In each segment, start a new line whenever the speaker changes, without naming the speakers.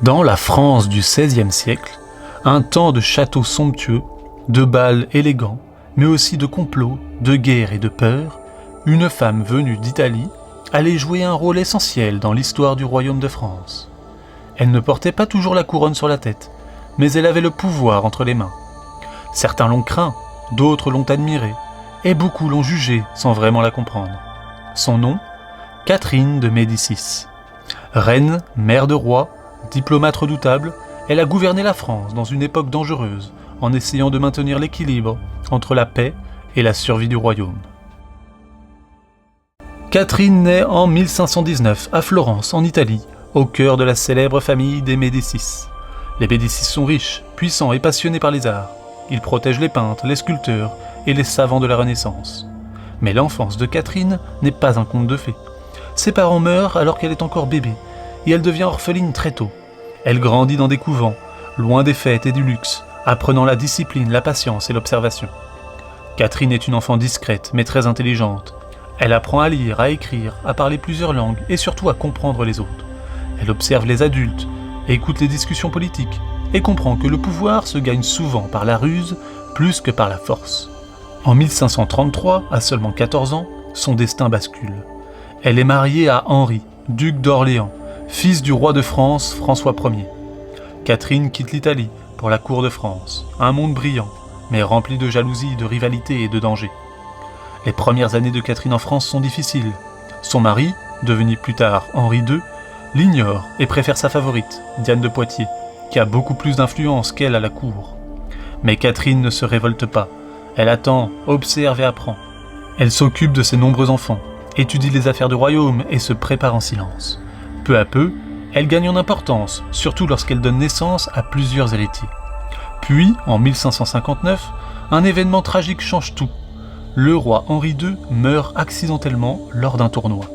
Dans la France du XVIe siècle, un temps de châteaux somptueux, de bals élégants, mais aussi de complots, de guerres et de peurs, une femme venue d'Italie allait jouer un rôle essentiel dans l'histoire du royaume de France. Elle ne portait pas toujours la couronne sur la tête, mais elle avait le pouvoir entre les mains. Certains l'ont craint, d'autres l'ont admirée, et beaucoup l'ont jugée sans vraiment la comprendre. Son nom, Catherine de Médicis. Reine, mère de roi, diplomate redoutable, elle a gouverné la France dans une époque dangereuse, en essayant de maintenir l'équilibre entre la paix et la survie du royaume. Catherine naît en 1519 à Florence, en Italie, au cœur de la célèbre famille des Médicis. Les Médicis sont riches, puissants et passionnés par les arts. Ils protègent les peintres, les sculpteurs et les savants de la Renaissance. Mais l'enfance de Catherine n'est pas un conte de fées. Ses parents meurent alors qu'elle est encore bébé, et elle devient orpheline très tôt. Elle grandit dans des couvents, loin des fêtes et du luxe, apprenant la discipline, la patience et l'observation. Catherine est une enfant discrète, mais très intelligente. Elle apprend à lire, à écrire, à parler plusieurs langues et surtout à comprendre les autres. Elle observe les adultes, écoute les discussions politiques et comprend que le pouvoir se gagne souvent par la ruse plus que par la force. En 1533, à seulement 14 ans, son destin bascule. Elle est mariée à Henri, duc d'Orléans, fils du roi de France François Ier. Catherine quitte l'Italie pour la cour de France, un monde brillant, mais rempli de jalousie, de rivalité et de danger. Les premières années de Catherine en France sont difficiles. Son mari, devenu plus tard Henri II, l'ignore et préfère sa favorite, Diane de Poitiers, qui a beaucoup plus d'influence qu'elle à la cour. Mais Catherine ne se révolte pas. Elle attend, observe et apprend. Elle s'occupe de ses nombreux enfants, étudie les affaires du royaume et se prépare en silence. Peu à peu, elle gagne en importance, surtout lorsqu'elle donne naissance à plusieurs héritiers. Puis, en 1559, un événement tragique change tout. Le roi Henri II meurt accidentellement lors d'un tournoi.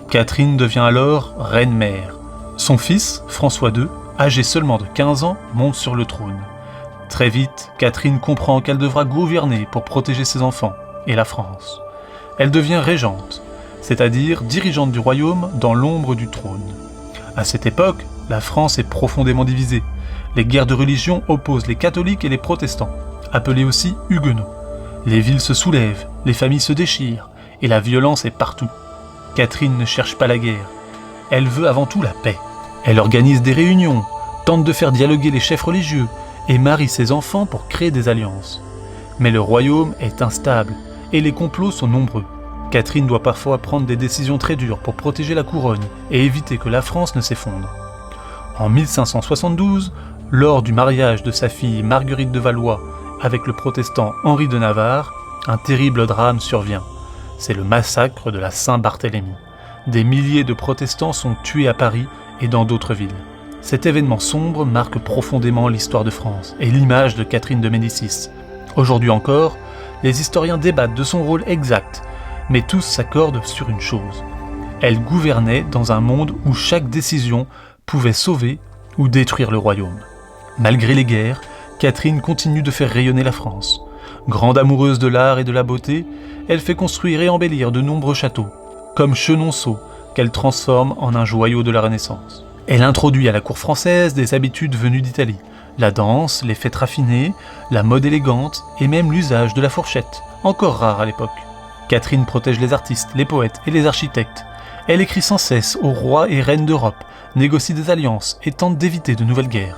Catherine devient alors reine-mère. Son fils, François II, âgé seulement de 15 ans, monte sur le trône. Très vite, Catherine comprend qu'elle devra gouverner pour protéger ses enfants et la France. Elle devient régente, c'est-à-dire dirigeante du royaume dans l'ombre du trône. À cette époque, la France est profondément divisée. Les guerres de religion opposent les catholiques et les protestants, appelés aussi huguenots. Les villes se soulèvent, les familles se déchirent, et la violence est partout. Catherine ne cherche pas la guerre. Elle veut avant tout la paix. Elle organise des réunions, tente de faire dialoguer les chefs religieux, et marie ses enfants pour créer des alliances. Mais le royaume est instable, et les complots sont nombreux. Catherine doit parfois prendre des décisions très dures pour protéger la couronne et éviter que la France ne s'effondre. En 1572, lors du mariage de sa fille Marguerite de Valois avec le protestant Henri de Navarre, un terrible drame survient. C'est le massacre de la Saint-Barthélemy. Des milliers de protestants sont tués à Paris et dans d'autres villes. Cet événement sombre marque profondément l'histoire de France et l'image de Catherine de Médicis. Aujourd'hui encore, les historiens débattent de son rôle exact, mais tous s'accordent sur une chose. Elle gouvernait dans un monde où chaque décision pouvait sauver ou détruire le royaume. Malgré les guerres, Catherine continue de faire rayonner la France. Grande amoureuse de l'art et de la beauté, elle fait construire et embellir de nombreux châteaux, comme Chenonceau, qu'elle transforme en un joyau de la Renaissance. Elle introduit à la cour française des habitudes venues d'Italie, la danse, les fêtes raffinées, la mode élégante et même l'usage de la fourchette, encore rare à l'époque. Catherine protège les artistes, les poètes et les architectes. Elle écrit sans cesse aux rois et reines d'Europe, négocie des alliances et tente d'éviter de nouvelles guerres.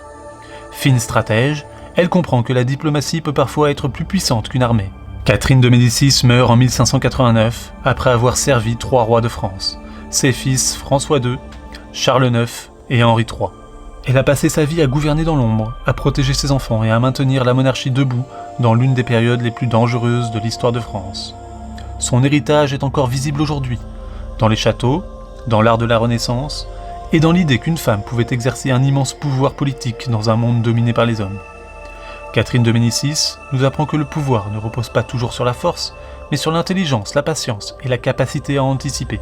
Fine stratège, elle comprend que la diplomatie peut parfois être plus puissante qu'une armée. Catherine de Médicis meurt en 1589, après avoir servi 3 rois de France, ses fils François II, Charles IX et Henri III. Elle a passé sa vie à gouverner dans l'ombre, à protéger ses enfants et à maintenir la monarchie debout dans l'une des périodes les plus dangereuses de l'histoire de France. Son héritage est encore visible aujourd'hui, dans les châteaux, dans l'art de la Renaissance, et dans l'idée qu'une femme pouvait exercer un immense pouvoir politique dans un monde dominé par les hommes. Catherine de Médicis nous apprend que le pouvoir ne repose pas toujours sur la force, mais sur l'intelligence, la patience et la capacité à anticiper.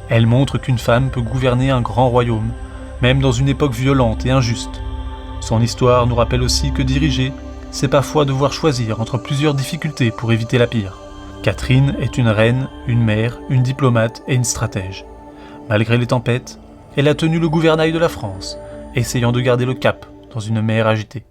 Elle montre qu'une femme peut gouverner un grand royaume, même dans une époque violente et injuste. Son histoire nous rappelle aussi que diriger, c'est parfois devoir choisir entre plusieurs difficultés pour éviter la pire. Catherine est une reine, une mère, une diplomate et une stratège. Malgré les tempêtes, elle a tenu le gouvernail de la France essayant de garder le cap dans une mer agitée.